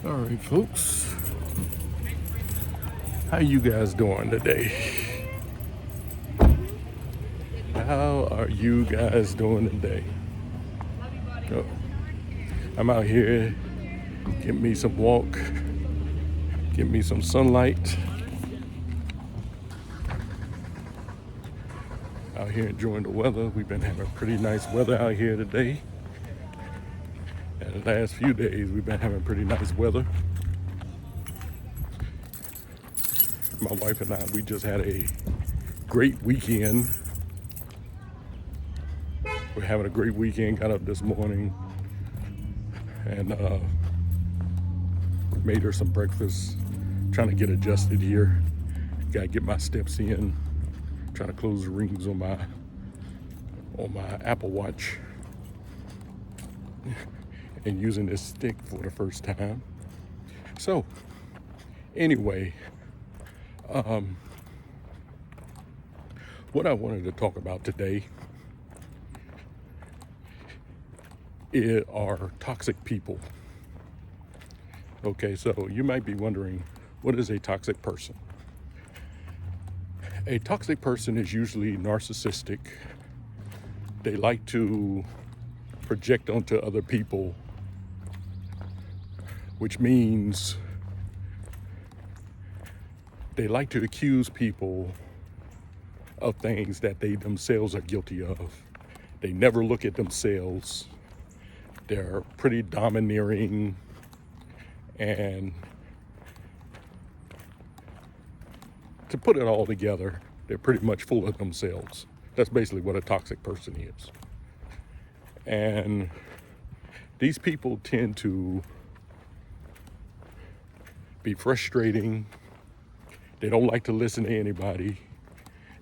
All right, folks. How you guys doing today? How are you guys doing today? Oh, I'm out here getting me some walk, getting me some sunlight. Out here enjoying the weather. We've been having pretty nice weather out here today. And the last few days we've been having pretty nice weather. My wife and I, we just had a great weekend. We're having a great weekend. Got up this morning and made her some breakfast. Trying to get adjusted here. Gotta get my steps in. Trying to close the rings on my Apple Watch. And using this stick for the first time. So, anyway, what I wanted to talk about today are toxic people. Okay, so you might be wondering, what is a toxic person? A toxic person is usually narcissistic. They like to project onto other people, which means they like to accuse people of things that they themselves are guilty of. They never look at themselves. They're pretty domineering, and to put it all together, they're pretty much full of themselves. That's basically what a toxic person is. And these people tend to be frustrating. They don't like to listen to anybody.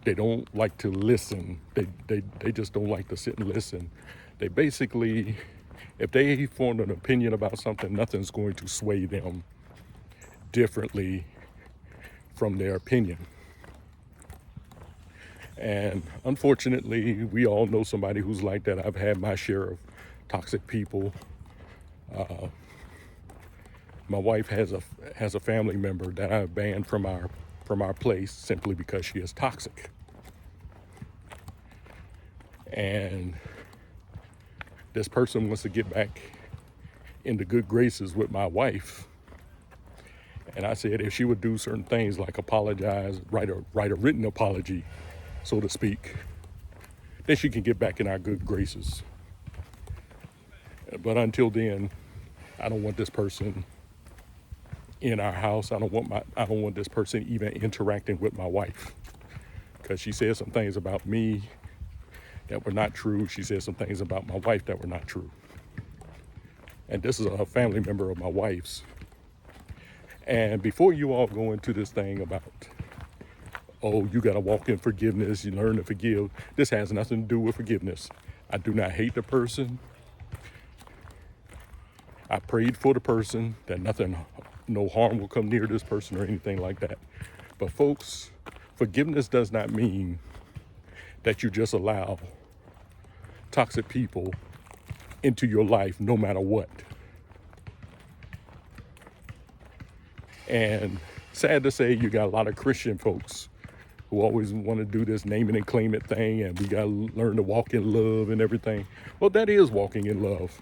They don't like to listen. They just don't like to sit and listen. They basically, if they form an opinion about something, nothing's going to sway them differently from their opinion. And unfortunately, we all know somebody who's like that. I've had my share of toxic people. My wife has a family member that I've banned from our place simply because she is toxic. And this person wants to get back into good graces with my wife. And I said if she would do certain things like apologize, write a written apology, so to speak, then she can get back in our good graces. But until then, I don't want this person in our house. I don't want this person even interacting with my wife, because she said some things about me that were not true. She said some things about my wife that were not true. And this is a family member of my wife's. And before you all go into this thing about, oh, you got to walk in forgiveness, you learn to forgive, this has nothing to do with forgiveness. I do not hate the person. I prayed for the person that no harm will come near this person or anything like that. But folks, forgiveness does not mean that you just allow toxic people into your life no matter what. And sad to say, you got a lot of Christian folks who always want to do this name it and claim it thing, and we got to learn to walk in love and everything. Well, that is walking in love.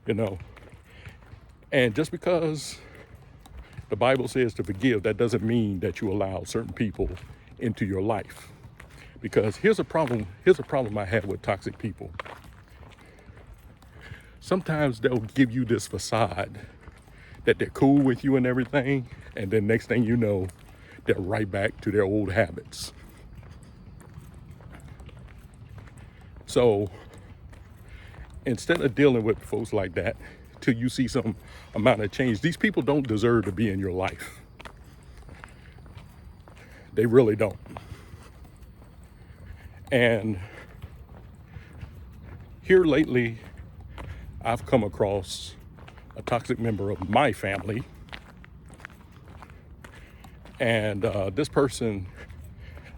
You know, and just because the Bible says to forgive, that doesn't mean that you allow certain people into your life. Because here's a problem I have with toxic people. Sometimes they'll give you this facade that they're cool with you and everything, and then next thing you know, they're right back to their old habits. So instead of dealing with folks like that till you see some amount of change, these people don't deserve to be in your life. They really don't. And here lately, I've come across a toxic member of my family. And this person,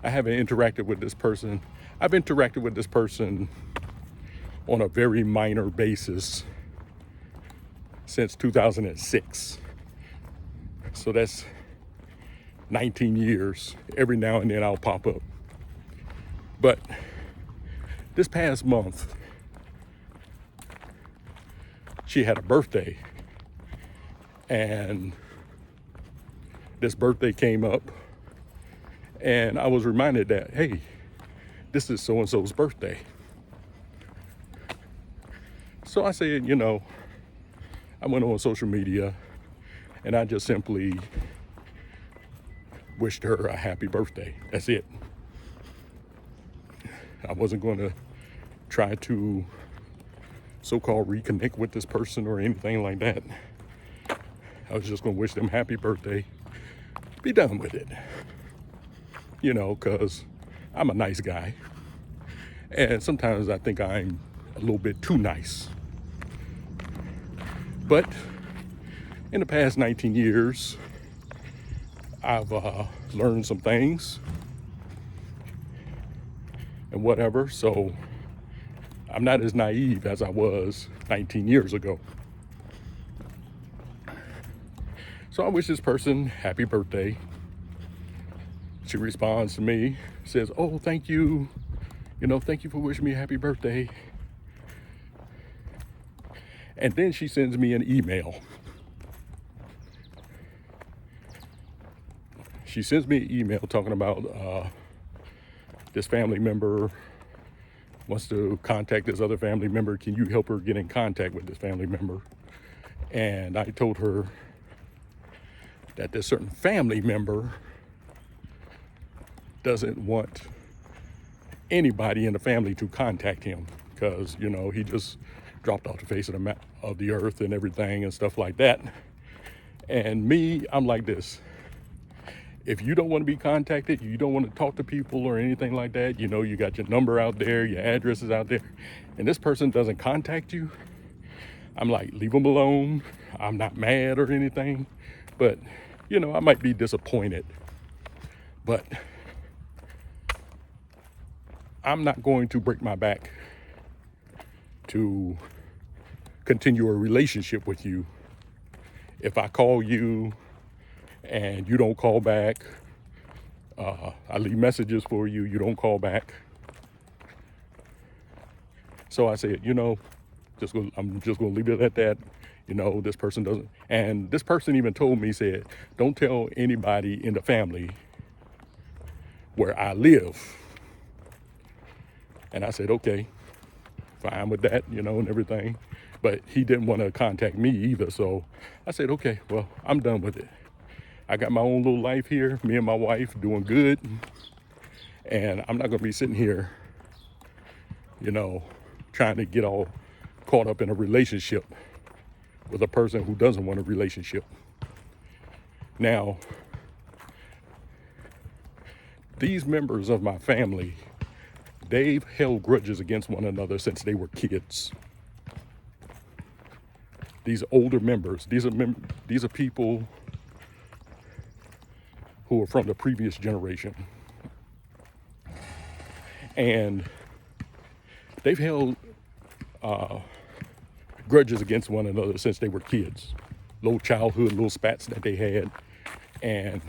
I haven't interacted with this person. I've interacted with this person on a very minor basis since 2006. So that's 19 years. Every now and then I'll pop up. But this past month, she had a birthday. And this birthday came up. And I was reminded that, hey, this is so-and-so's birthday. So I said, I went on social media and I just simply wished her a happy birthday. That's it. I wasn't going to try to so-called reconnect with this person or anything like that. I was just going to wish them happy birthday. Be done with it. Because I'm a nice guy. And sometimes I think I'm a little bit too nice. But in the past 19 years, I've learned some things and whatever. So I'm not as naive as I was 19 years ago. So I wish this person happy birthday. She responds to me, says, oh, thank you. Thank you for wishing me a happy birthday. And then she sends me an email. She sends me an email talking about this family member wants to contact this other family member. Can you help her get in contact with this family member? And I told her that this certain family member doesn't want anybody in the family to contact him because, he just dropped off the face of the earth and everything and stuff like that. And me, I'm like this. If you don't want to be contacted, you don't want to talk to people or anything like that, you got your number out there, your address is out there, and this person doesn't contact you, I'm like, leave them alone. I'm not mad or anything, but, I might be disappointed. But I'm not going to break my back to continue a relationship with you. If I call you and you don't call back, I leave messages for you, you don't call back. So I said, I'm just gonna leave it at that. This person doesn't, and this person even told me, said, don't tell anybody in the family where I live. And I said, okay, fine with that, and everything. But he didn't want to contact me either. So I said, okay, well, I'm done with it. I got my own little life here, me and my wife doing good. And I'm not going to be sitting here, trying to get all caught up in a relationship with a person who doesn't want a relationship. Now, these members of my family, they've held grudges against one another since they were kids. These older members, these are people who are from the previous generation. And they've held grudges against one another since they were kids. Little childhood, little spats that they had, and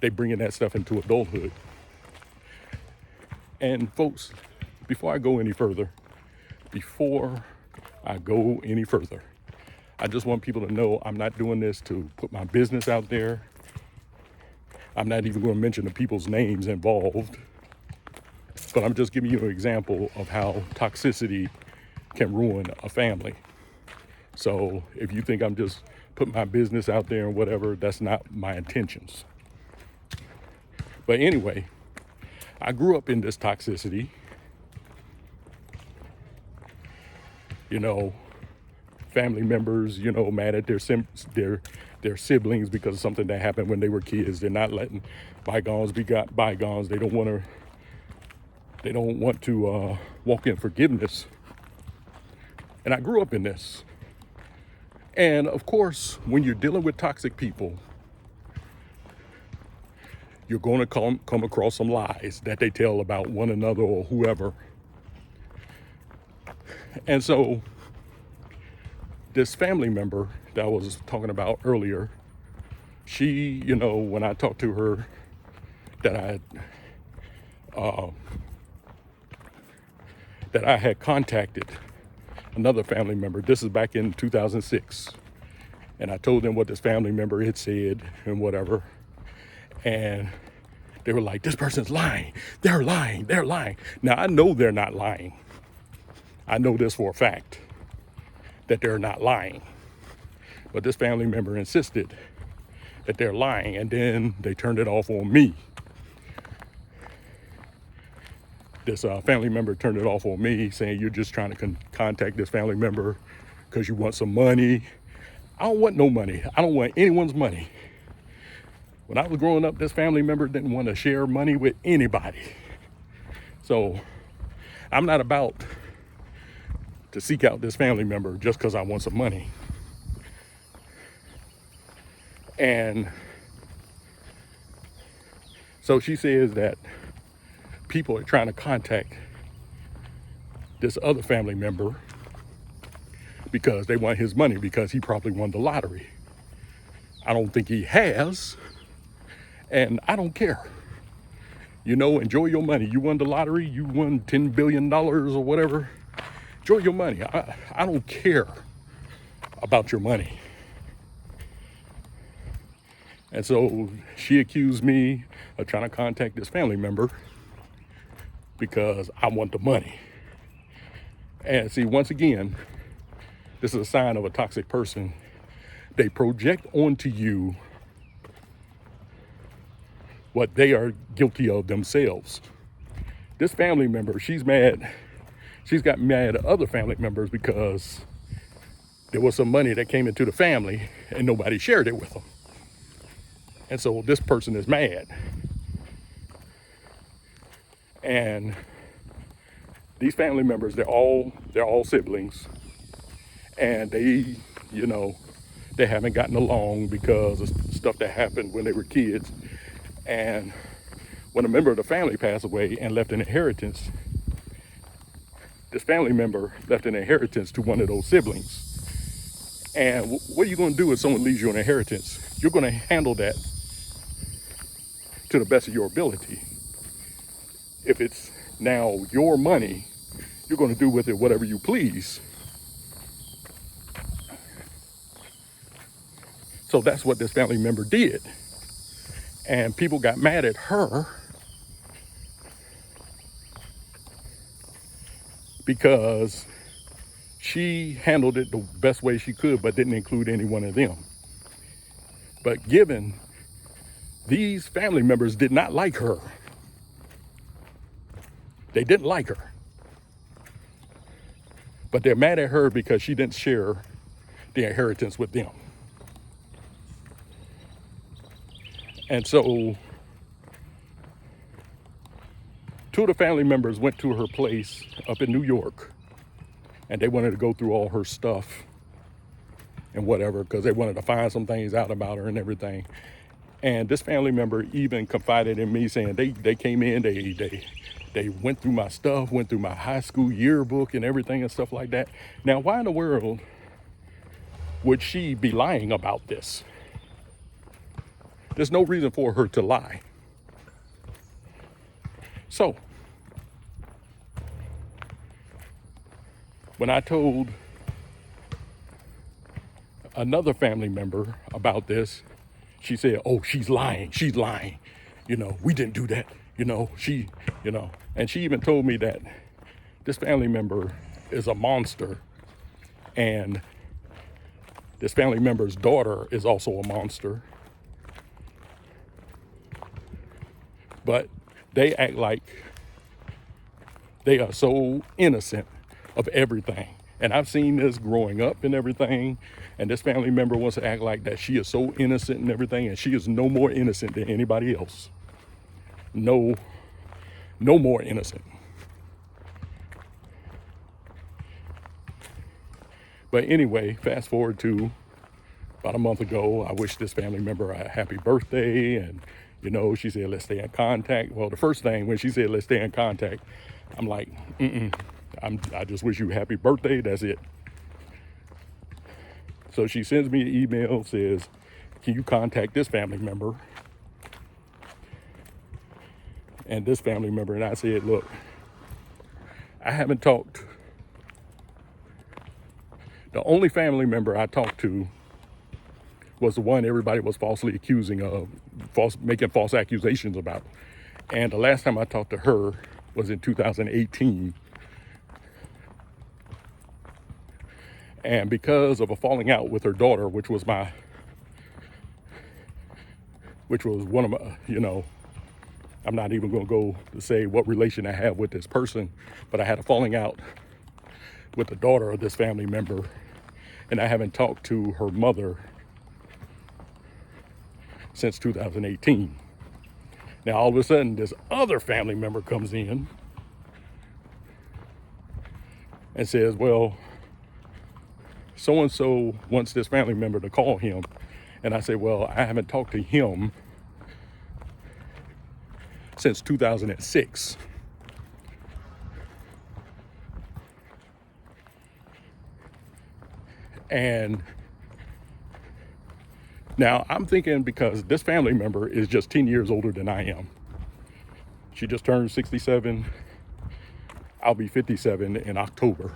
they bringing that stuff into adulthood. And folks, before I go any further, I just want people to know I'm not doing this to put my business out there. I'm not even going to mention the people's names involved, but I'm just giving you an example of how toxicity can ruin a family. So if you think I'm just putting my business out there and whatever, that's not my intentions. But anyway, I grew up in this toxicity. Family members, mad at their siblings because of something that happened when they were kids. They're not letting bygones be bygones. They don't want to walk in forgiveness. And I grew up in this. And of course, when you're dealing with toxic people, you're going to come across some lies that they tell about one another or whoever. And so this family member that I was talking about earlier, she, you know, when I talked to her that I had contacted another family member. This is back in 2006. And I told them what this family member had said and whatever. And they were like, this person's lying. They're lying. They're lying. Now, I know they're not lying. I know this for a fact, that they're not lying. But this family member insisted that they're lying, and then they turned it off on me. This family member turned it off on me, saying you're just trying to contact this family member because you want some money. I don't want no money. I don't want anyone's money. When I was growing up, this family member didn't want to share money with anybody. So I'm not about to seek out this family member just because I want some money. And so she says that people are trying to contact this other family member because they want his money because he probably won the lottery. I don't think he has, and I don't care. You know, enjoy your money. You won the lottery, you won $10 billion or whatever. Enjoy your money. I don't care about your money. And so she accused me of trying to contact this family member because I want the money. And see, once again, this is a sign of a toxic person. They project onto you what they are guilty of themselves. This family member, she's mad. She's got mad at other family members because there was some money that came into the family and nobody shared it with them. And so this person is mad. And these family members, they're all siblings. And they, you know, they haven't gotten along because of stuff that happened when they were kids. And when a member of the family passed away and left an inheritance, this family member left an inheritance to one of those siblings. And what are you going to do if someone leaves you an inheritance? You're going to handle that to the best of your ability. If it's now your money, you're going to do with it whatever you please. So that's what this family member did. And people got mad at her because she handled it the best way she could, but didn't include any one of them. But given these family members did not like her. They didn't like her. But they're mad at her because she didn't share the inheritance with them. And so two of the family members went to her place up in New York, and they wanted to go through all her stuff and whatever because they wanted to find some things out about her and everything. And this family member even confided in me saying they came in, they went through my stuff, went through my high school yearbook and everything and stuff like that. Now, why in the world would she be lying about this? There's no reason for her to lie. So, when I told another family member about this, she said, oh, she's lying. She's lying. You know, we didn't do that. You know, and she even told me that this family member is a monster. And this family member's daughter is also a monster. But they act like they are so innocent of everything. And I've seen this growing up and everything. And this family member wants to act like that she is so innocent and everything. And she is no more innocent than anybody else. No more innocent. But anyway, fast forward to about a month ago, I wished this family member a happy birthday. And, you know, she said, let's stay in contact. Well, the first thing when she said, let's stay in contact, I'm like, I just wish you a happy birthday. That's it. So she sends me an email, says, can you contact this family member and this family member? And I said, look, I haven't talked. The only family member I talked to was the one everybody was falsely accusing of, making false accusations about. And the last time I talked to her was in 2018. And because of a falling out with her daughter, which was one of my, I'm not even going to go to say what relation I have with this person, but I had a falling out with the daughter of this family member, and I haven't talked to her mother since 2018. Now, all of a sudden, this other family member comes in and says, well, so-and-so wants this family member to call him. And I say, well, I haven't talked to him since 2006. And now I'm thinking, because this family member is just 10 years older than I am. She just turned 67. I'll be 57 in October.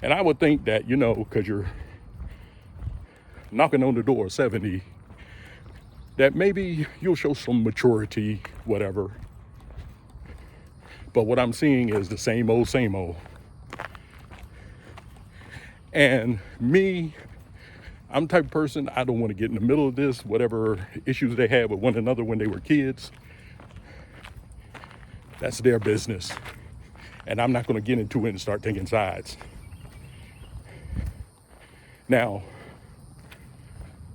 And I would think that, because you're knocking on the door of 70, that maybe you'll show some maturity, whatever. But what I'm seeing is the same old, same old. And me, I'm the type of person, I don't want to get in the middle of this, whatever issues they had with one another when they were kids. That's their business. And I'm not going to get into it and start taking sides. Now,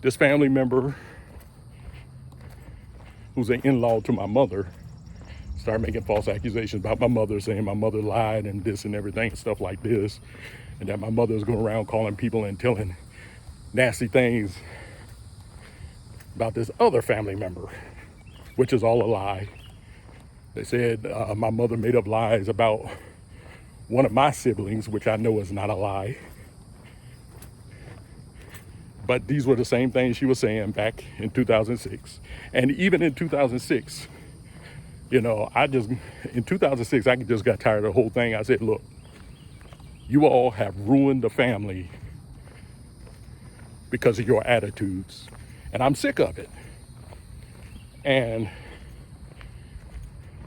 this family member, who's an in-law to my mother, started making false accusations about my mother, saying my mother lied and this and everything and stuff like this, and that my mother was going around calling people and telling nasty things about this other family member, which is all a lie. They said my mother made up lies about one of my siblings, which I know is not a lie. But these were the same things she was saying back in 2006. And even in 2006, in 2006, I just got tired of the whole thing. I said, look, you all have ruined the family because of your attitudes. And I'm sick of it. And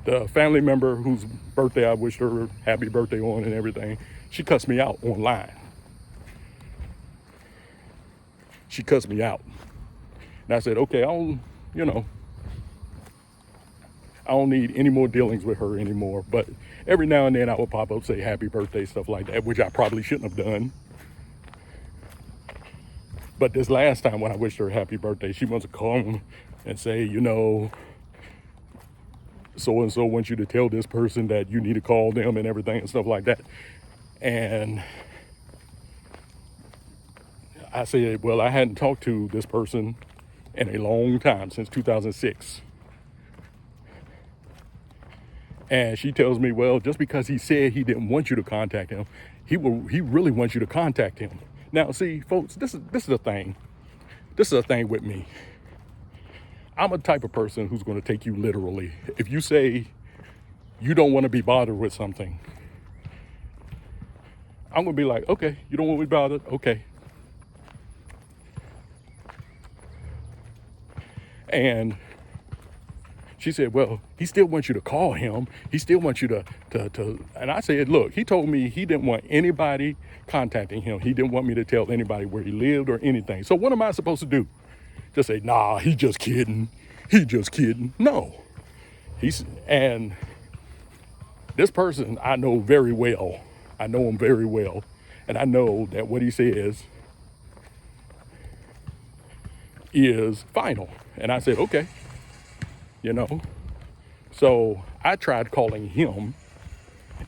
the family member whose birthday I wished her happy birthday on and everything, she cussed me out online. She cussed me out. And I said, okay, I don't need any more dealings with her anymore. But every now and then I would pop up, say happy birthday, stuff like that, which I probably shouldn't have done. But this last time when I wished her happy birthday, she wants to call and say, so-and-so wants you to tell this person that you need to call them and everything and stuff like that. And I said, well, I hadn't talked to this person in a long time, since 2006. And she tells me, well, just because he said he didn't want you to contact him, he really wants you to contact him. Now, see, folks, this is the thing. This is a thing with me. I'm a type of person who's going to take you literally. If you say you don't want to be bothered with something, I'm going to be like, okay, you don't want to be bothered? Okay. And she said, well, he still wants you to call him. He still wants you to, and I said, look, he told me he didn't want anybody contacting him. He didn't want me to tell anybody where he lived or anything. So what am I supposed to do? Just say, nah, he just kidding. He just kidding. No. And this person I know very well. I know him very well. And I know that what he says is final. And I said, okay, So I tried calling him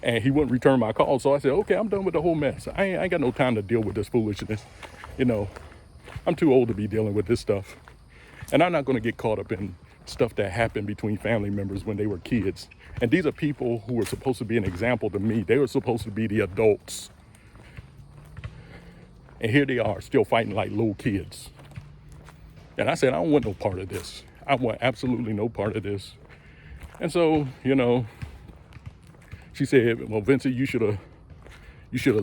and he wouldn't return my call. So I said, okay, I'm done with the whole mess. I ain't got no time to deal with this foolishness. I'm too old to be dealing with this stuff. And I'm not going to get caught up in stuff that happened between family members when they were kids. And these are people who were supposed to be an example to me. They were supposed to be the adults. And here they are still fighting like little kids. And I said, I don't want no part of this. I want absolutely no part of this. And so, she said, well, Vincent, you should have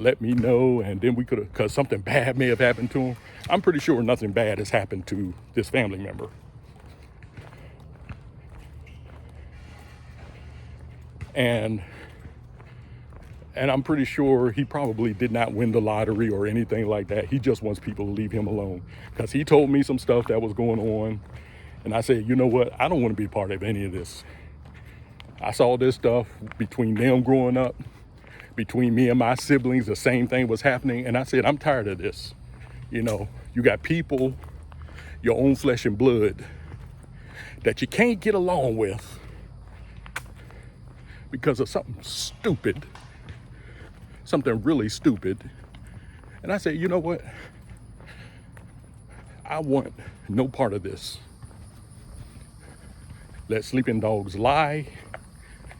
let me know, and then we could have, because something bad may have happened to him. I'm pretty sure nothing bad has happened to this family member. And I'm pretty sure he probably did not win the lottery or anything like that. He just wants people to leave him alone. Because he told me some stuff that was going on. And I said, you know what? I don't want to be a part of any of this. I saw this stuff between them growing up, between me and my siblings, the same thing was happening. And I said, I'm tired of this. You got people, your own flesh and blood, that you can't get along with because of something stupid, something really stupid. And I said, you know what? I want no part of this. Let sleeping dogs lie.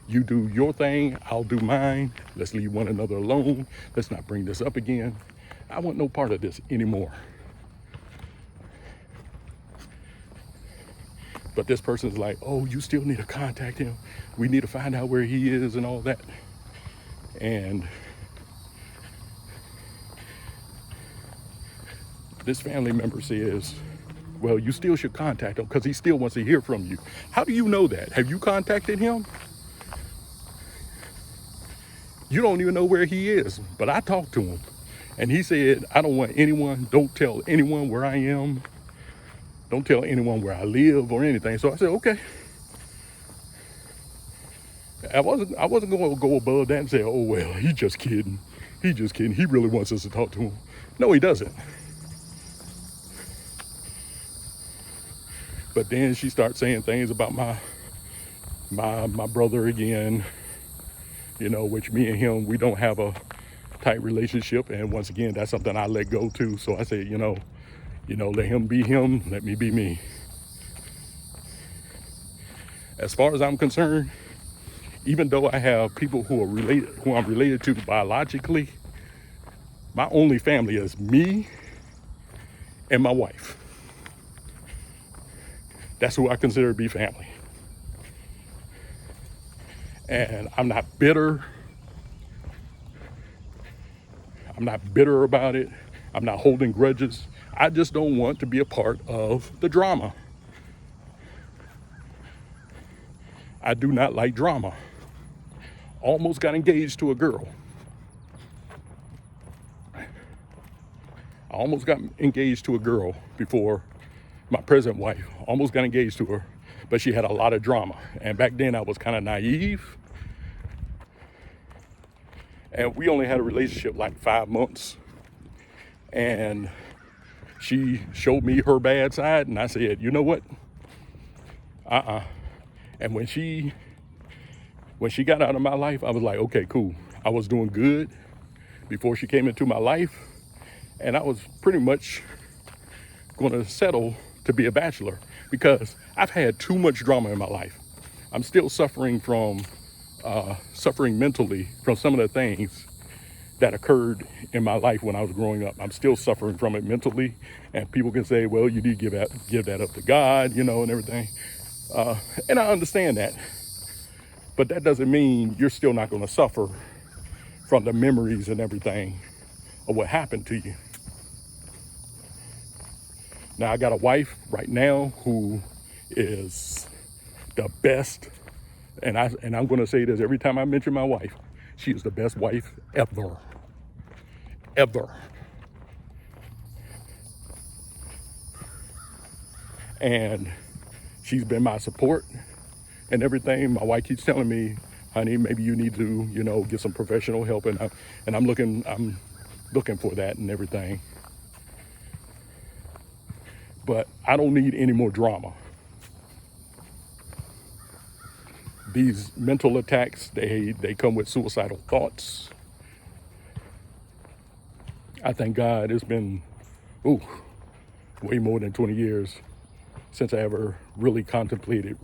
You do your thing, I'll do mine. Let's leave one another alone. Let's not bring this up again. I want no part of this anymore. But this person's like, oh, you still need to contact him. We need to find out where he is and all that. And this family member says, well, you still should contact him because he still wants to hear from you. How do you know that? Have you contacted him? You don't even know where he is, but I talked to him. And he said, I don't want anyone, don't tell anyone where I am. Don't tell anyone where I live or anything. So I said, okay. I wasn't going to go above that and say, oh, well, he's just kidding. He's just kidding. He really wants us to talk to him. No, he doesn't. But then she starts saying things about my brother again, which me and him, we don't have a tight relationship. And once again, that's something I let go too. So I say, let him be him, let me be me. As far as I'm concerned, even though I have people who I'm related to biologically, my only family is me and my wife. That's who I consider to be family. And I'm not bitter. I'm not bitter about it. I'm not holding grudges. I just don't want to be a part of the drama. I do not like drama. Almost got engaged to a girl. I almost got engaged to a girl before my present wife. Almost got engaged to her, but she had a lot of drama. And back then I was kind of naive. And we only had a relationship like 5 months. And she showed me her bad side, and I said, you know what? And when she got out of my life, I was like, okay, cool. I was doing good before she came into my life, and I was pretty much going to settle to be a bachelor because I've had too much drama in my life. I'm still suffering mentally from some of the things that occurred in my life when I was growing up. I'm still suffering from it mentally, and people can say, well, you need to give that up to God, and everything. And I understand that, but that doesn't mean you're still not going to suffer from the memories and everything of what happened to you. Now, I got a wife right now who is the best, and I'm going to say this every time I mention my wife. She is the best wife ever. And she's been my support and everything. My wife keeps telling me, honey, maybe you need to, get some professional help. And I'm looking for that and everything. But I don't need any more drama. These mental attacks, they come with suicidal thoughts. I thank God it's been, way more than 20 years since I ever really contemplated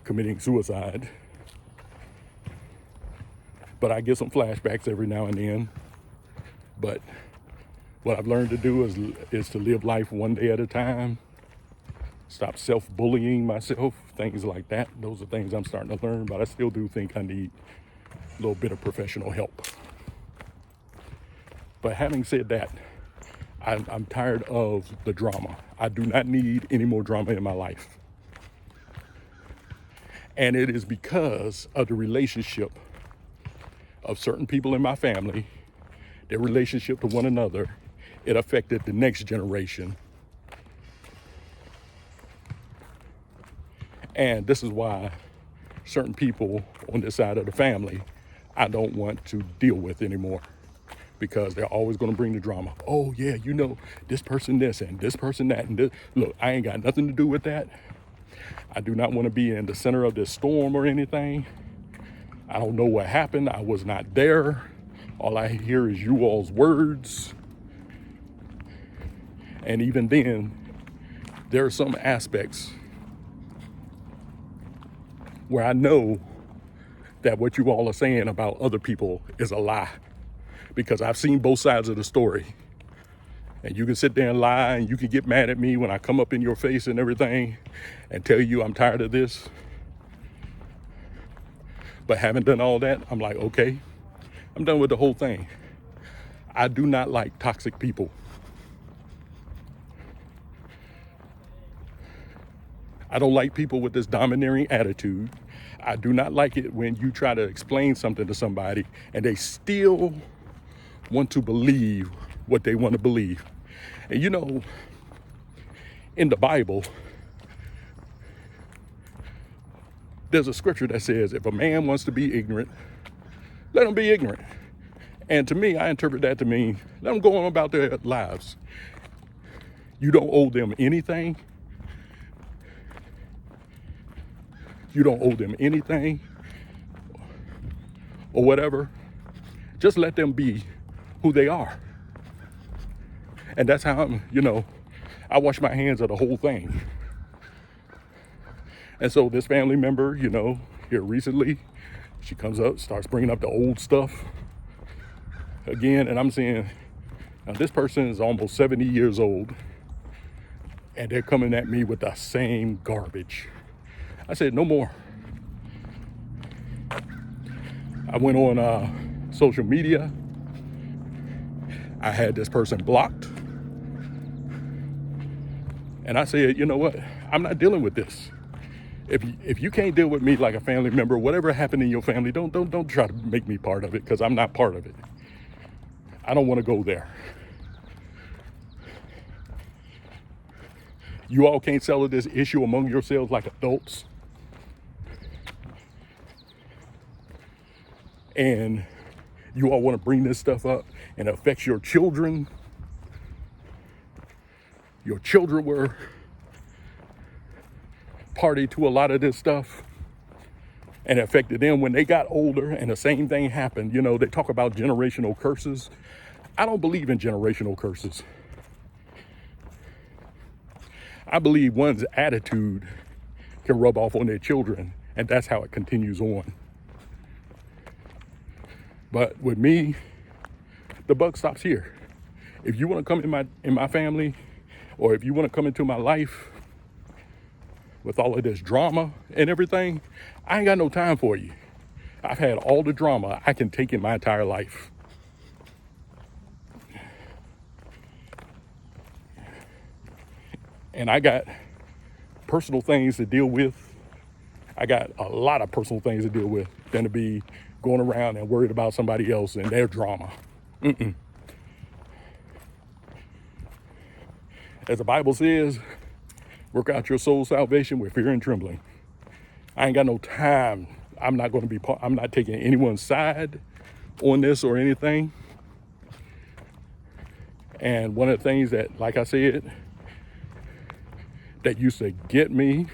committing suicide. But I get some flashbacks every now and then. But What I've learned to do is to live life one day at a time, stop self-bullying myself, things like that. Those are things I'm starting to learn, but I still do think I need a little bit of professional help. But having said that, I'm tired of the drama. I do not need any more drama in my life. And it is because of the relationship of certain people in my family, their relationship to one another. It affected the next generation. And this is why certain people on this side of the family, I don't want to deal with anymore, because they're always going to bring the drama. Oh yeah, you know, this person this and this person that and this. Look, I ain't got nothing to do with that. I do not want to be in the center of this storm or anything. I don't know what happened. I was not there. All I hear is you all's words. And even then, there are some aspects where I know that what you all are saying about other people is a lie, because I've seen both sides of the story. And you can sit there and lie, and you can get mad at me when I come up in your face and everything and tell you I'm tired of this. But having done all that, I'm like, okay, I'm done with the whole thing. I do not like toxic people. I don't like people with this domineering attitude. I do not like it when you try to explain something to somebody and they still want to believe what they want to believe. And you know, in the Bible, there's a scripture that says, if a man wants to be ignorant, let him be ignorant. And to me, I interpret that to mean, let them go on about their lives. You don't owe them anything. You don't owe them anything or whatever. Just let them be who they are. And that's how I wash my hands of the whole thing. And so this family member, here recently, she comes up, starts bringing up the old stuff again. And I'm saying, now this person is almost 70 years old and they're coming at me with the same garbage. I said, no more. I went on social media. I had this person blocked. And I said, you know what? I'm not dealing with this. If you can't deal with me like a family member, whatever happened in your family, don't try to make me part of it, because I'm not part of it. I don't want to go there. You all can't settle this issue among yourselves like adults. And you all want to bring this stuff up and it affects your children. Your children were party to a lot of this stuff, and it affected them when they got older, and the same thing happened. They talk about generational curses. I don't believe in generational curses. I believe one's attitude can rub off on their children, and that's how it continues on. But with me, the buck stops here. If you want to come in my family, or if you want to come into my life with all of this drama and everything, I ain't got no time for you. I've had all the drama I can take in my entire life. And I got personal things to deal with. I got a lot of personal things to deal with than to be going around and worried about somebody else and their drama. As the Bible says, work out your soul salvation with fear and trembling. I ain't got no time. I'm not taking anyone's side on this or anything. And one of the things that, like I said, that used to get me,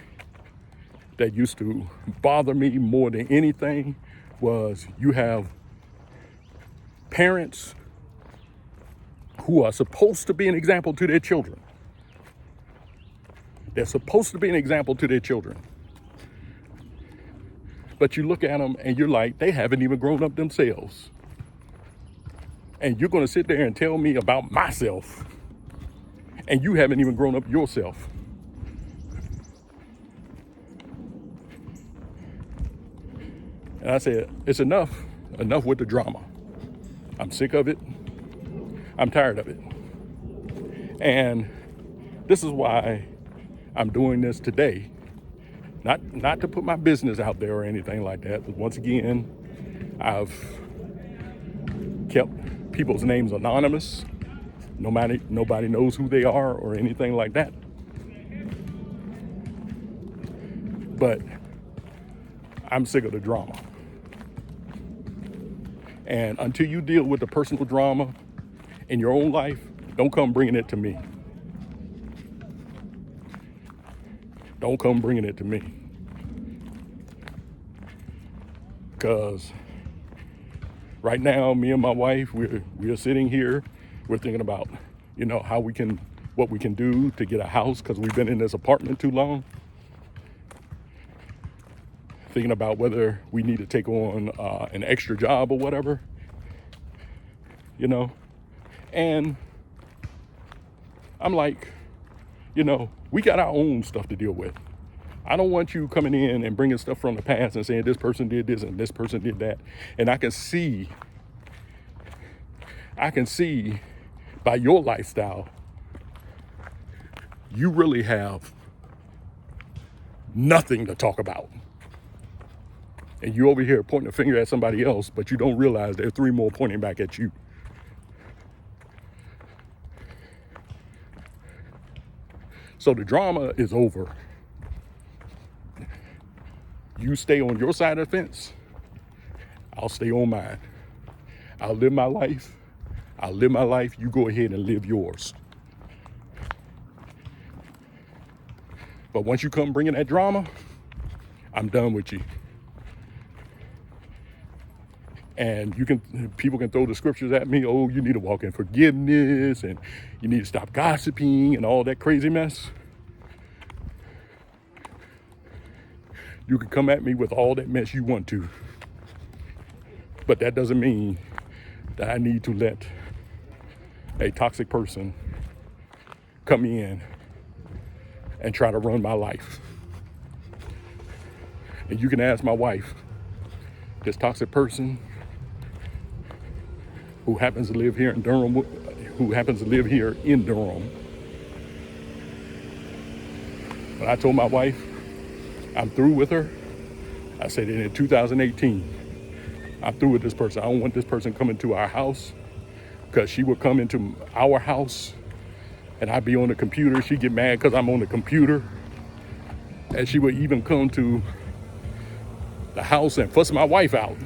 that used to bother me more than anything, was you have parents who are supposed to be an example to their children. They're supposed to be an example to their children. But you look at them and you're like, they haven't even grown up themselves. And you're going to sit there and tell me about myself, and you haven't even grown up yourself. And I said, it's enough with the drama. I'm sick of it. I'm tired of it. And this is why I'm doing this today. Not to put my business out there or anything like that. But once again, I've kept people's names anonymous. Nobody knows who they are or anything like that. But I'm sick of the drama. And until you deal with the personal drama in your own life, don't come bringing it to me. Don't come bringing it to me. Because right now, me and my wife, we're sitting here. We're thinking about, what we can do to get a house, because we've been in this apartment too long. Thinking about whether we need to take on an extra job or whatever, And I'm like, we got our own stuff to deal with. I don't want you coming in and bringing stuff from the past and saying this person did this and this person did that. And I can see by your lifestyle, you really have nothing to talk about. And you over here pointing a finger at somebody else, but you don't realize there are 3 more pointing back at you. So the drama is over. You stay on your side of the fence, I'll stay on mine. I'll live my life. You go ahead and live yours. But once you come bringing that drama, I'm done with you. And people can throw the scriptures at me. Oh, you need to walk in forgiveness, and you need to stop gossiping and all that crazy mess. You can come at me with all that mess you want to. But that doesn't mean that I need to let a toxic person come in and try to run my life. And you can ask my wife, this toxic person who happens to live here in Durham, When I told my wife I'm through with her, I said it in 2018. I'm through with this person. I don't want this person coming to our house, because she would come into our house and I'd be on the computer. She'd get mad because I'm on the computer. And she would even come to the house and fuss my wife out.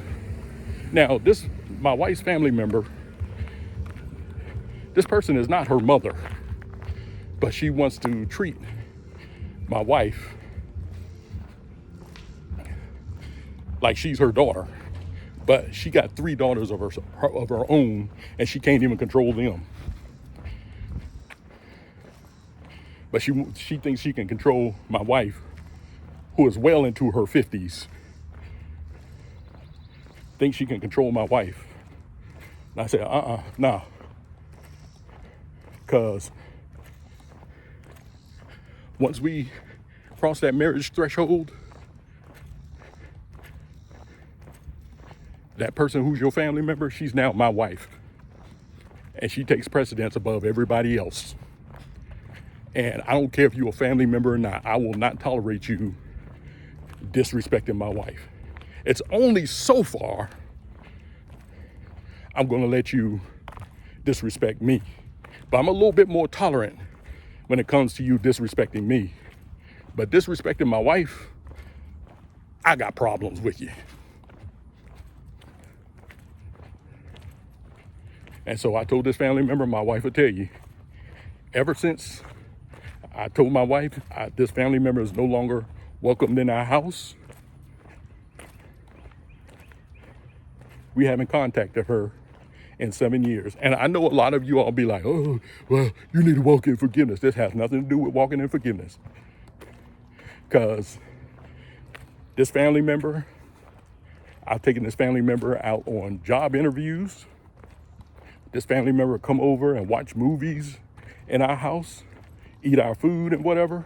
Now, my wife's family member, this person is not her mother, but she wants to treat my wife like she's her daughter. But she got 3 daughters of her own, and she can't even control them. But she thinks she can control my wife, who is well into her 50s. Thinks she can control my wife. And I said, nah. Because once we cross that marriage threshold, that person who's your family member, she's now my wife. And she takes precedence above everybody else. And I don't care if you're a family member or not, I will not tolerate you disrespecting my wife. It's only so far I'm going to let you disrespect me. But I'm a little bit more tolerant when it comes to you disrespecting me. But disrespecting my wife, I got problems with you. And so I told this family member, my wife will tell you, ever since I told my wife this family member is no longer welcomed in our house, we haven't contacted her in 7 years. And I know a lot of you all be like, oh, well, you need to walk in forgiveness. This has nothing to do with walking in forgiveness. Because this family member, I've taken this family member out on job interviews, this family member come over and watch movies in our house, eat our food and whatever.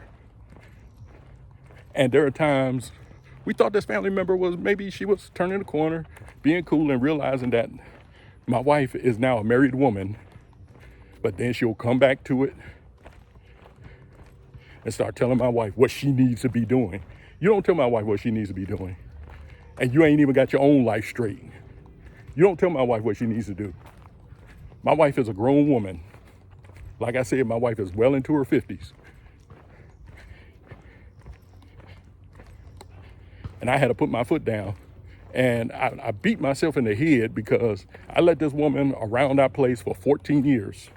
And there are times we thought this family member was, maybe she was turning the corner, being cool and realizing that my wife is now a married woman, but then she'll come back to it and start telling my wife what she needs to be doing. You don't tell my wife what she needs to be doing. And you ain't even got your own life straight. You don't tell my wife what she needs to do. My wife is a grown woman. Like I said, my wife is well into her 50s. And I had to put my foot down. And I beat myself in the head because I let this woman around our place for 14 years.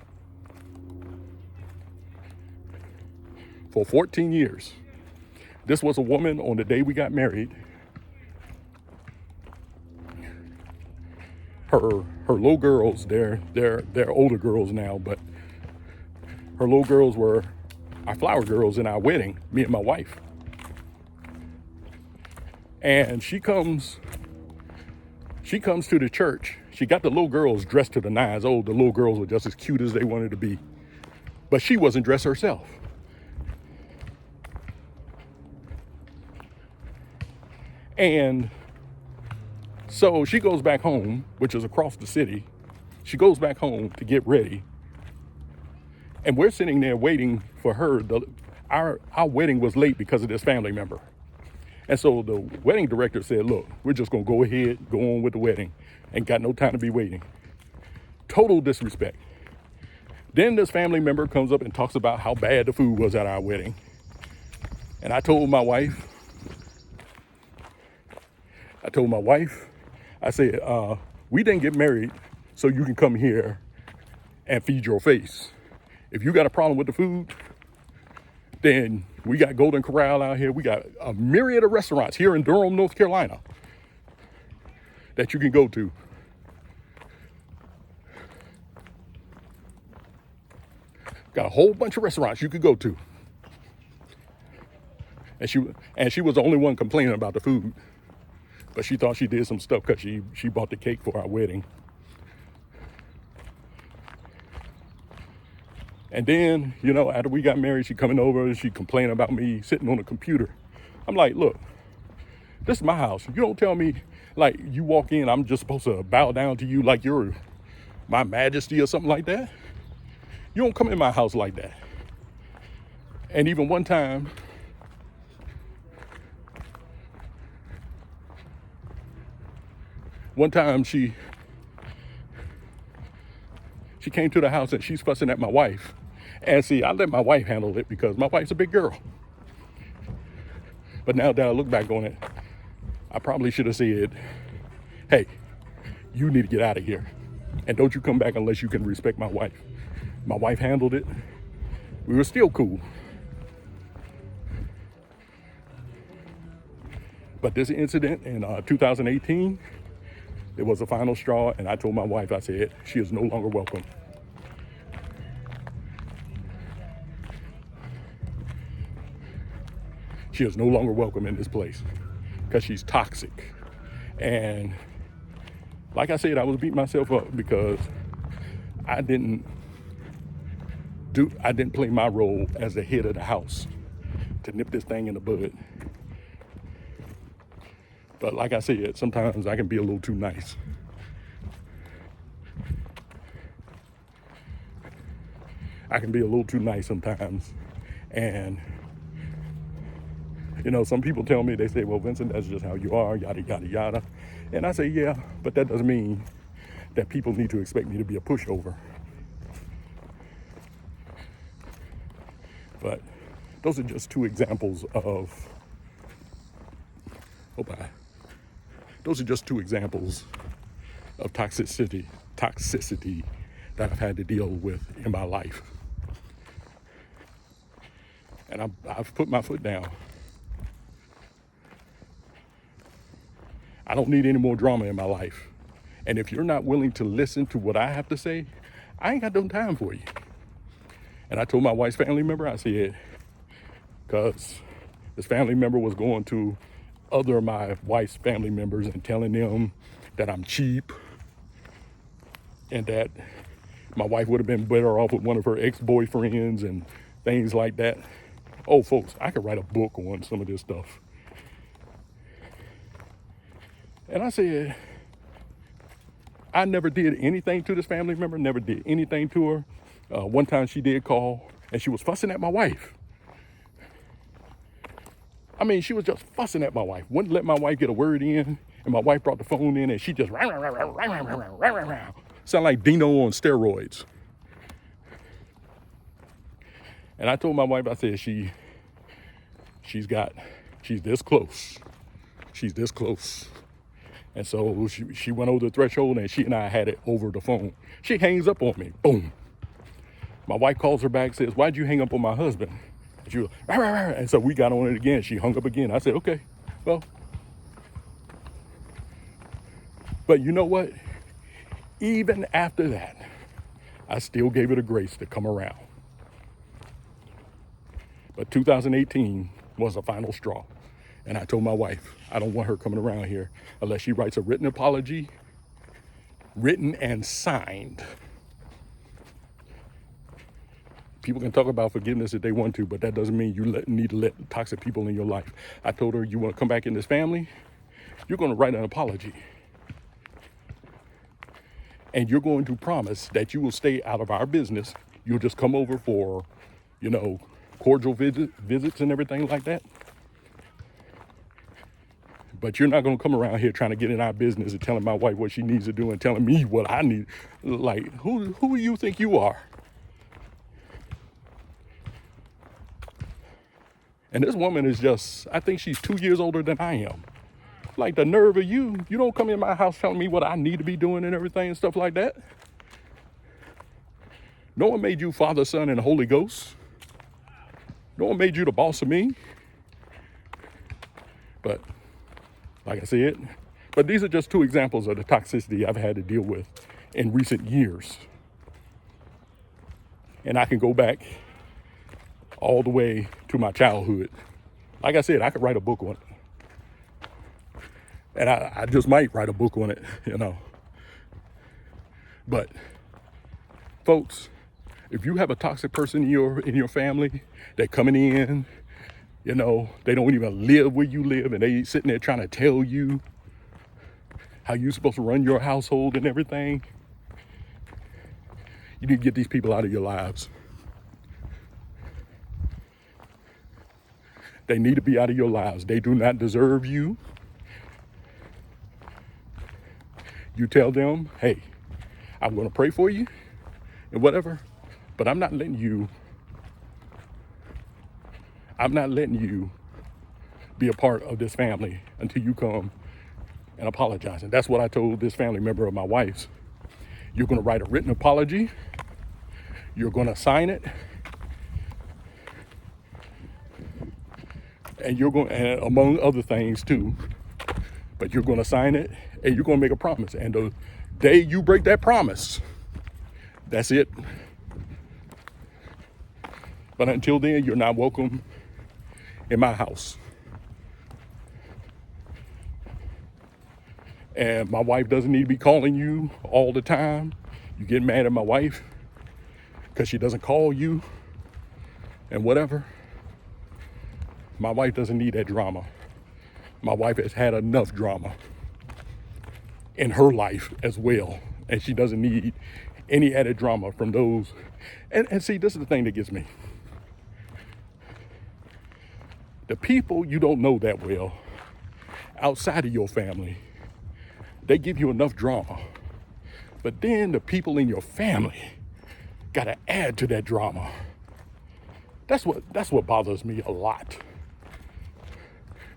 For 14 years. This was a woman on the day we got married. Her little girls, they're older girls now, but her little girls were our flower girls in our wedding, me and my wife. And she comes to the church. She got the little girls dressed to the nines. Oh, the little girls were just as cute as they wanted to be. But she wasn't dressed herself. And so she goes back home, which is across the city. She goes back home to get ready. And we're sitting there waiting for her. Our wedding was late because of this family member. And so the wedding director said, look, we're just going to go ahead, go on with the wedding. Ain't got no time to be waiting. Total disrespect. Then this family member comes up and talks about how bad the food was at our wedding. And I told my wife, I said, we didn't get married so you can come here and feed your face. If you got a problem with the food, then we got Golden Corral out here. We got a myriad of restaurants here in Durham, North Carolina that you can go to. Got a whole bunch of restaurants you could go to. And she was the only one complaining about the food. But she thought she did some stuff because she bought the cake for our wedding. And then, after we got married, she coming over and she complaining about me sitting on the computer. I'm like, look, this is my house. You don't tell me, like, you walk in, I'm just supposed to bow down to you like you're my majesty or something like that. You don't come in my house like that. And even one time, she came to the house and she's fussing at my wife. And see, I let my wife handle it because my wife's a big girl. But now that I look back on it, I probably should have said, hey, you need to get out of here. And don't you come back unless you can respect my wife. My wife handled it. We were still cool. But this incident in 2018, it was the final straw. And I told my wife, I said, she is no longer welcome. She is no longer welcome in this place because she's toxic. And like I said, I was beating myself up because I didn't play my role as the head of the house to nip this thing in the bud. But like I said, sometimes I can be a little too nice. I can be a little too nice sometimes. And some people tell me, they say, well, Vincent, that's just how you are, yada, yada, yada. And I say, yeah, but that doesn't mean that people need to expect me to be a pushover. But those are just two examples of, toxicity that I've had to deal with in my life. And I've put my foot down. I don't need any more drama in my life. And if you're not willing to listen to what I have to say, I ain't got no time for you. And I told my wife's family member, I said, because this family member was going to other of my wife's family members and telling them that I'm cheap and that My wife would have been better off with one of her ex-boyfriends and things like that. Oh, folks, I could write a book on some of this stuff. And I said, I never did anything to this family member, never did anything to her. One time she did call and she was fussing at my wife. I mean, she was just fussing at my wife. Wouldn't let my wife get a word in. And my wife brought the phone in and she just sound like Dino on steroids. And I told my wife, I said, she's this close. She's this close. And so she went over the threshold and she and I had it over the phone. She hangs up on me. Boom. My wife calls her back, says, why'd you hang up on my husband? And she was, rah, rah, rah. And so we got on it again. She hung up again. I said, okay, well. But you know what? Even after that, I still gave it a grace to come around. But 2018 was the final straw. And I told my wife, I don't want her coming around here unless she writes a written apology, written and signed. People can talk about forgiveness if they want to, but that doesn't mean you need to let toxic people in your life. I told her, you want to come back in this family, you're going to write an apology. And you're going to promise that you will stay out of our business. You'll just come over for, cordial visits and everything like that. But you're not going to come around here trying to get in our business and telling my wife what she needs to do and telling me what I need. Like, who do you think you are? And this woman is just, I think she's 2 years older than I am. Like, the nerve of you don't come in my house telling me what I need to be doing and everything and stuff like that. No one made you Father, Son, and Holy Ghost. No one made you the boss of me. But like I said, but these are just two examples of the toxicity I've had to deal with in recent years. And I can go back all the way to my childhood. Like I said, I could write a book on it. And I just might write a book on it, But folks, if you have a toxic person in your family, they're coming in, they don't even live where you live, and they sitting there trying to tell you how you're supposed to run your household and everything, you need to get these people out of your lives. They need to be out of your lives. They do not deserve you. You tell them, hey, I'm going to pray for you and whatever, but I'm not letting you be a part of this family until you come and apologize. And that's what I told this family member of my wife's. You're going to write a written apology. You're going to sign it. And you're going, and among other things too, but you're going to sign it and you're going to make a promise. And the day you break that promise, that's it. But until then, you're not welcome in my house. And my wife doesn't need to be calling you all the time. You get mad at my wife because she doesn't call you and whatever. My wife doesn't need that drama. My wife has had enough drama in her life as well. And she doesn't need any added drama from those. And see, this is the thing that gets me. The people you don't know that well outside of your family, they give you enough drama. But then the people in your family got to add to that drama. That's what bothers me a lot.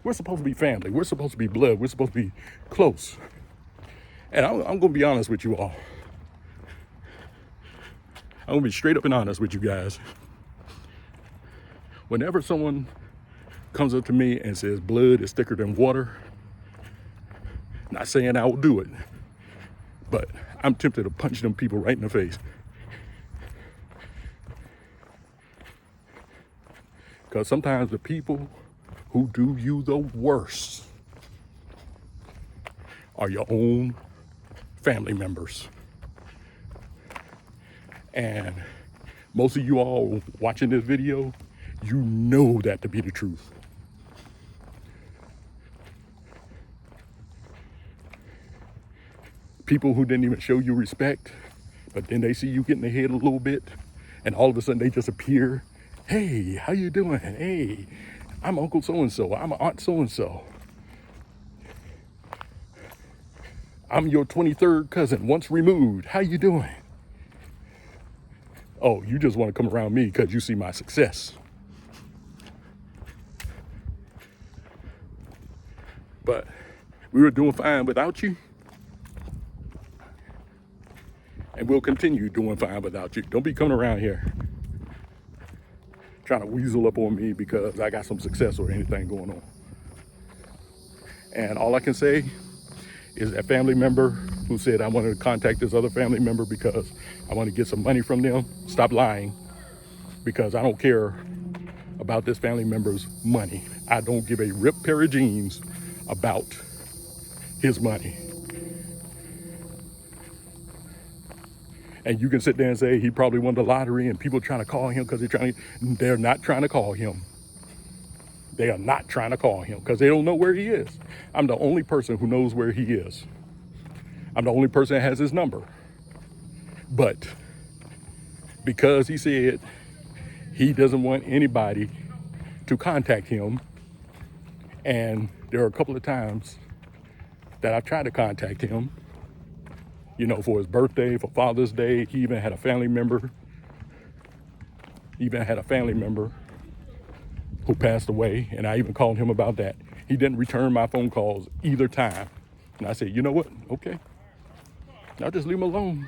We're supposed to be family. We're supposed to be blood. We're supposed to be close. And I'm going to be honest with you all. I'm going to be straight up and honest with you guys. Whenever someone comes up to me and says blood is thicker than water, not saying I will do it, but I'm tempted to punch them people right in the face. Because sometimes the people who do you the worst are your own family members. And most of you all watching this video, you know that to be the truth. People who didn't even show you respect, but then they see you getting ahead a little bit, and all of a sudden they just appear. Hey, how you doing? Hey, I'm Uncle so-and-so. I'm Aunt so-and-so. I'm your 23rd cousin, once removed. How you doing? Oh, you just want to come around me because you see my success. But we were doing fine without you. And we'll continue doing fine without you. Don't be coming around here trying to weasel up on me because I got some success or anything going on. And all I can say is that family member who said I wanted to contact this other family member because I want to get some money from them, stop lying, because I don't care about this family member's money. I don't give a rip pair of jeans about his money. And you can sit there and say he probably won the lottery and people trying to call him because they're not trying to call him. They are not trying to call him because they don't know where he is. I'm the only person who knows where he is. I'm the only person that has his number. But because he said he doesn't want anybody to contact him, and there are a couple of times that I've tried to contact him, you know, for his birthday, for Father's Day. He even had a family member who passed away, and I even called him about that. He didn't return my phone calls either time. And I said, you know what? Okay. I'll just leave him alone.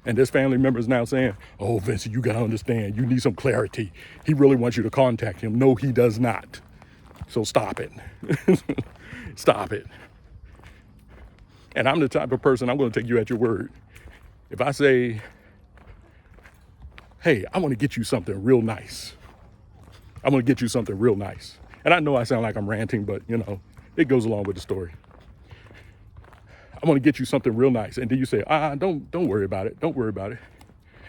And this family member is now saying, oh, Vincent, you got to understand. You need some clarity. He really wants you to contact him. No, he does not. So stop it. Stop it. And I'm the type of person, I'm going to take you at your word. If I say, hey, I want to get you something real nice. I'm going to get you something real nice. And I know I sound like I'm ranting, but, you know, it goes along with the story. I want to get you something real nice. And then you say, don't worry about it. Don't worry about it.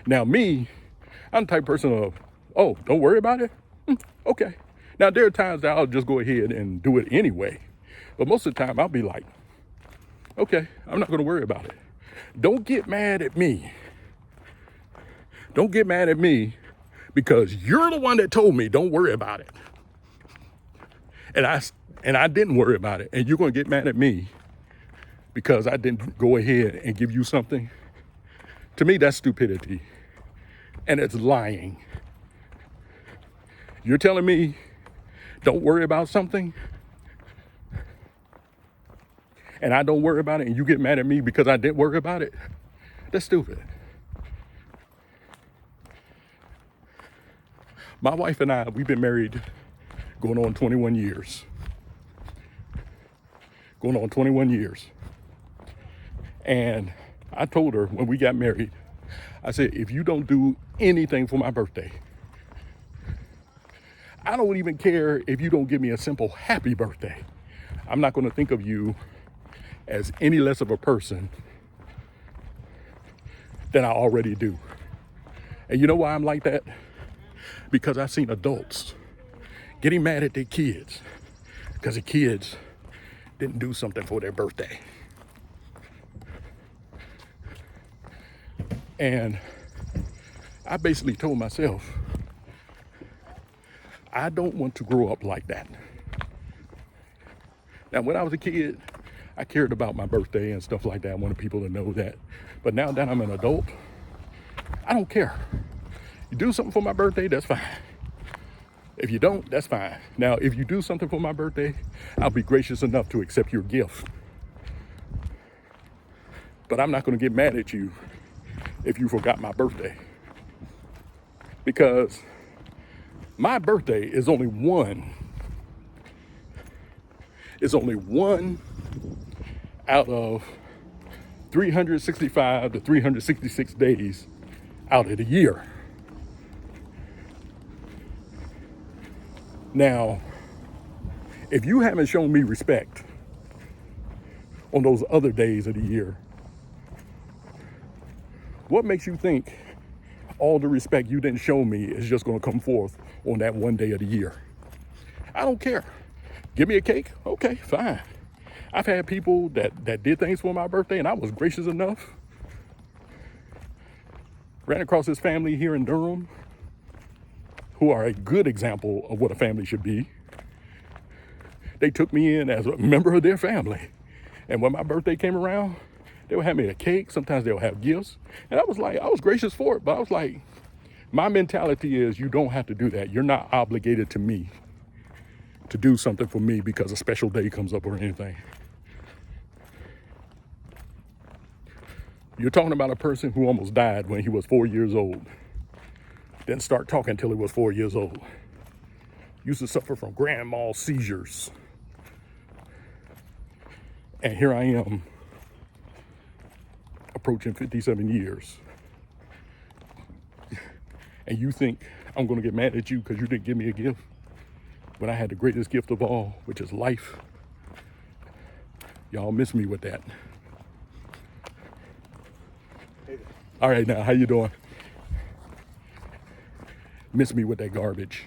Now me, I'm the type of person of, oh, don't worry about it? Okay. Now there are times that I'll just go ahead and do it anyway. But most of the time I'll be like, okay, I'm not going to worry about it. Don't get mad at me. Don't get mad at me because you're the one that told me don't worry about it. And I didn't worry about it. And you're going to get mad at me because I didn't go ahead and give you something. To me, that's stupidity. And it's lying. You're telling me don't worry about something, and I don't worry about it, and you get mad at me because I didn't worry about it? That's stupid. My wife and I, we've been married going on 21 years. Going on 21 years. And I told her when we got married, I said, if you don't do anything for my birthday, I don't even care if you don't give me a simple happy birthday. I'm not going to think of you as any less of a person than I already do. And you know why I'm like that? Because I've seen adults getting mad at their kids because the kids didn't do something for their birthday. And I basically told myself, I don't want to grow up like that. Now, when I was a kid, I cared about my birthday and stuff like that. I wanted people to know that. But now that I'm an adult, I don't care. You do something for my birthday, that's fine. If you don't, that's fine. Now, if you do something for my birthday, I'll be gracious enough to accept your gift. But I'm not going to get mad at you if you forgot my birthday. Because my birthday is only one. It's only one out of 365 to 366 days out of the year. Now, if you haven't shown me respect on those other days of the year, What makes you think all the respect you didn't show me is just going to come forth on that one day of the year? I don't care. Give me a cake? Okay, fine. I've had people that did things for my birthday, and I was gracious enough. Ran across this family here in Durham who are a good example of what a family should be. They took me in as a member of their family. And when my birthday came around, they would have me a cake. Sometimes they'll have gifts. And I was gracious for it, but I was like, my mentality is you don't have to do that. You're not obligated to me to do something for me because a special day comes up or anything. You're talking about a person who almost died when he was 4 years old. Didn't start talking until he was 4 years old. Used to suffer from grand mal seizures. And here I am, approaching 57 years. And you think I'm going to get mad at you because you didn't give me a gift? When I had the greatest gift of all, which is life. Y'all miss me with that. All right, now, how you doing? Miss me with that garbage.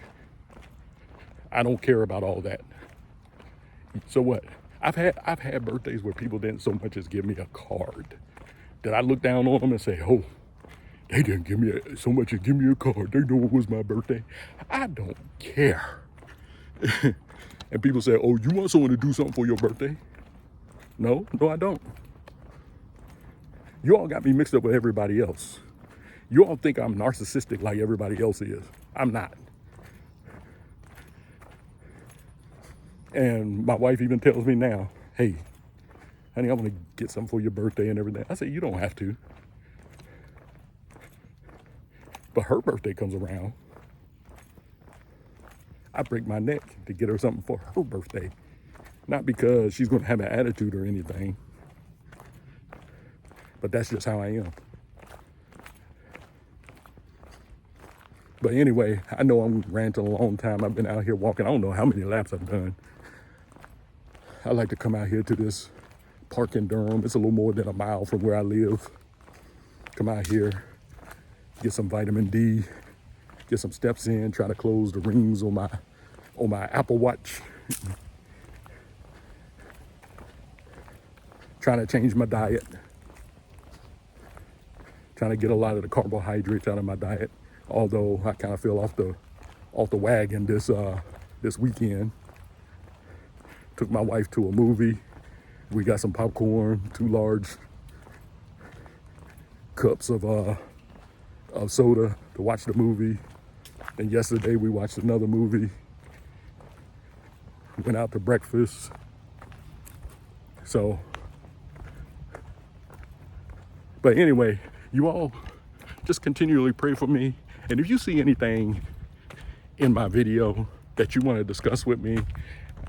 I don't care about all that. So what? I've had birthdays where people didn't so much as give me a card. Did I look down on them and say, oh, they didn't give me so much as give me a card. They know it was my birthday. I don't care. And people say, oh, you want someone to do something for your birthday? No, I don't. You all got me mixed up with everybody else. You all think I'm narcissistic like everybody else is. I'm not. And my wife even tells me now, hey, honey, I want to get something for your birthday and everything. I say, you don't have to. But her birthday comes around. I break my neck to get her something for her birthday. Not because she's going to have an attitude or anything. But that's just how I am. But anyway, I know I'm ranting a long time. I've been out here walking. I don't know how many laps I've done. I like to come out here to this park in Durham. It's a little more than a mile from where I live. Come out here, get some vitamin D, get some steps in, try to close the rings on my Apple Watch. Trying to change my diet. Trying to get a lot of the carbohydrates out of my diet. Although I kind of fell off the wagon this weekend. Took my wife to a movie. We got some popcorn, 2 large cups of soda to watch the movie. And yesterday we watched another movie. Went out to breakfast. So, but anyway, you all just continually pray for me. And if you see anything in my video that you want to discuss with me,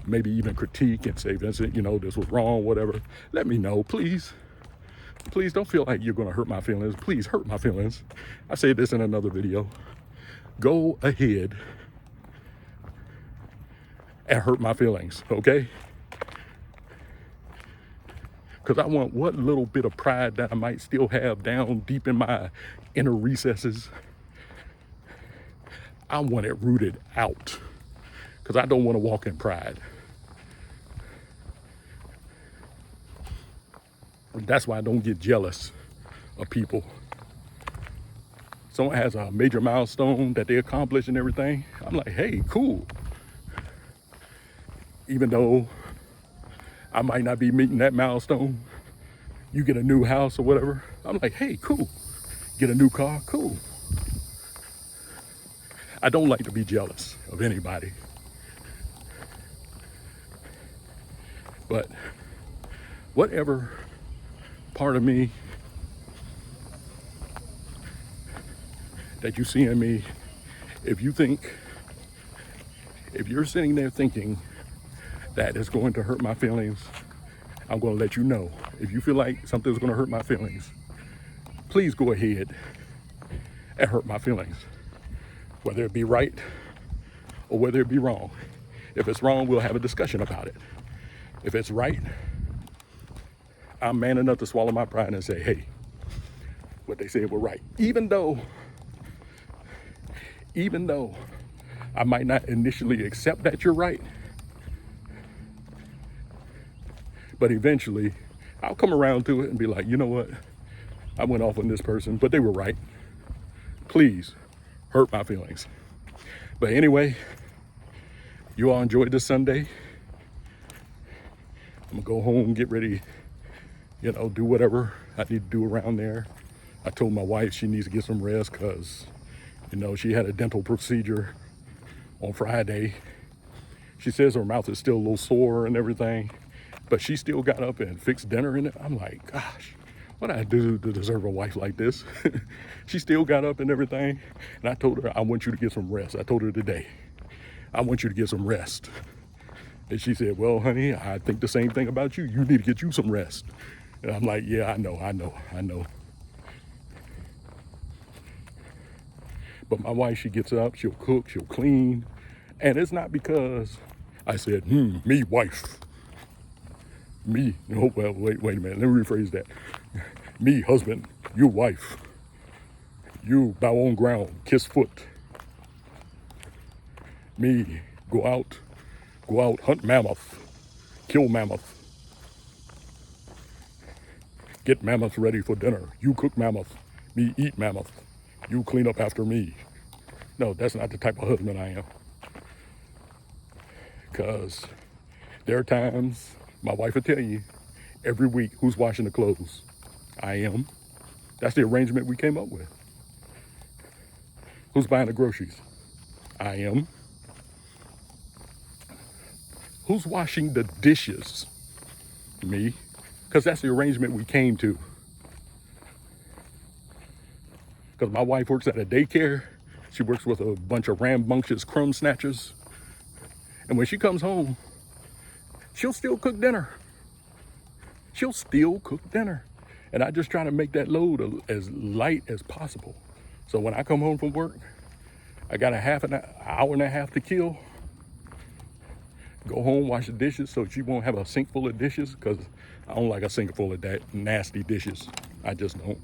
maybe even critique and say, Vincent, this was wrong, whatever, let me know, please. Please don't feel like you're going to hurt my feelings. Please hurt my feelings. I say this in another video. Go ahead and hurt my feelings, okay? Because I want what little bit of pride that I might still have down deep in my inner recesses. I want it rooted out because I don't want to walk in pride. And that's why I don't get jealous of people. Someone has a major milestone that they accomplish and everything. I'm like, hey, cool. Even though I might not be meeting that milestone, you get a new house or whatever. I'm like, hey, cool. Get a new car, cool. I don't like to be jealous of anybody. But whatever part of me that you see in me, if you're sitting there thinking that it's going to hurt my feelings, I'm going to let you know. If you feel like something's going to hurt my feelings, please go ahead and hurt my feelings. Whether it be right or whether it be wrong. If it's wrong, we'll have a discussion about it. If it's right, I'm man enough to swallow my pride and say, hey, what they said were right. Even though I might not initially accept that you're right, but eventually I'll come around to it and be like, you know what? I went off on this person, but they were right. Please hurt my feelings. But anyway, you all enjoyed this Sunday. I'm gonna go home, get ready, do whatever I need to do around there. I told my wife she needs to get some rest because, she had a dental procedure on Friday. She says her mouth is still a little sore and everything, but she still got up and fixed dinner in it. I'm like, gosh, what did I do to deserve a wife like this? She still got up and everything. And I told her, I want you to get some rest. I told her today, I want you to get some rest. And she said, well, honey, I think the same thing about you. You need to get you some rest. And I'm like, yeah, I know. But my wife, she gets up, she'll cook, she'll clean. And it's not because I said, me, wife. Me, oh, well, wait a minute, let me rephrase that. Me, husband, you, wife. You, bow on ground, kiss foot. Me, go out, hunt mammoth, kill mammoth. Get mammoth ready for dinner. You cook mammoth, me eat mammoth. You clean up after me. No, that's not the type of husband I am. Because there are times, my wife will tell you, every week, who's washing the clothes? I am. That's the arrangement we came up with. Who's buying the groceries? I am. Who's washing the dishes? Me. Because that's the arrangement we came to. Because my wife works at a daycare. She works with a bunch of rambunctious crumb snatchers. And when she comes home, she'll still cook dinner. And I just try to make that load as light as possible. So when I come home from work, I got an hour and a half to kill. Go home, wash the dishes so she won't have a sink full of dishes, because I don't like a sink full of that nasty dishes. I just don't.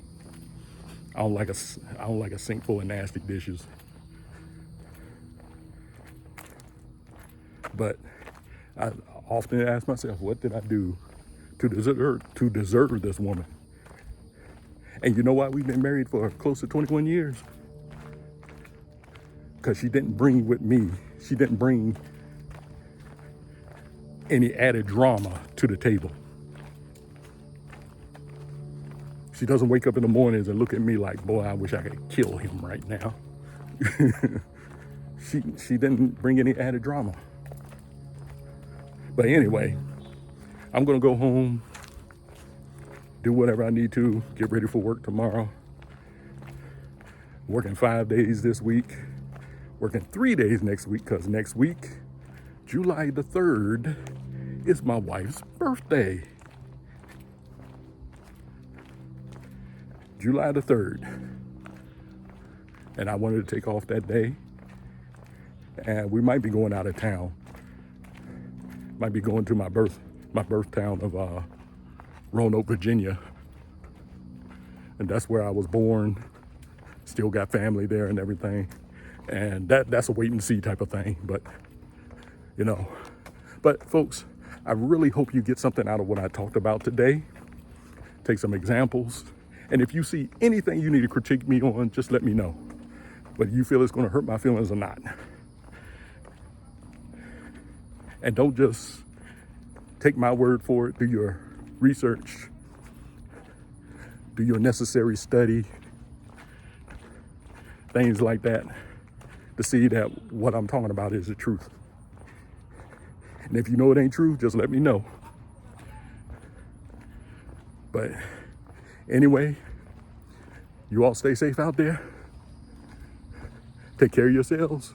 I don't like a sink full of nasty dishes. But I often ask myself, what did I do to deserve this woman? And you know why we've been married for close to 21 years? Because she didn't bring any added drama to the table. She doesn't wake up in the mornings and look at me like, boy, I wish I could kill him right now. She didn't bring any added drama. But anyway, I'm gonna go home, do whatever I need to, get ready for work tomorrow. Working 5 days this week, working 3 days next week, because next week, July the 3rd, is my wife's birthday. July the 3rd. And I wanted to take off that day. And we might be going out of town. Might be going to my birth town of Roanoke, Virginia. And that's where I was born. Still got family there and everything. And that's a wait and see type of thing. But, but folks, I really hope you get something out of what I talked about today. Take some examples. And if you see anything you need to critique me on, just let me know. Whether you feel it's going to hurt my feelings or not. And don't just take my word for it. Do your research. Do your necessary study. Things like that. To see that what I'm talking about is the truth. And if you know it ain't true, just let me know. But anyway, you all stay safe out there. Take care of yourselves.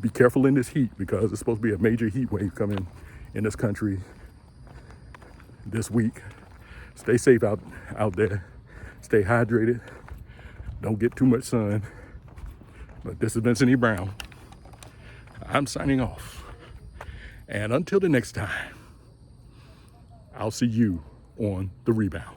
Be careful in this heat, because it's supposed to be a major heat wave coming in this country this week. Stay safe out there. Stay hydrated. Don't get too much sun. But this is Vincent E. Brown. I'm signing off. And until the next time, I'll see you on the rebound.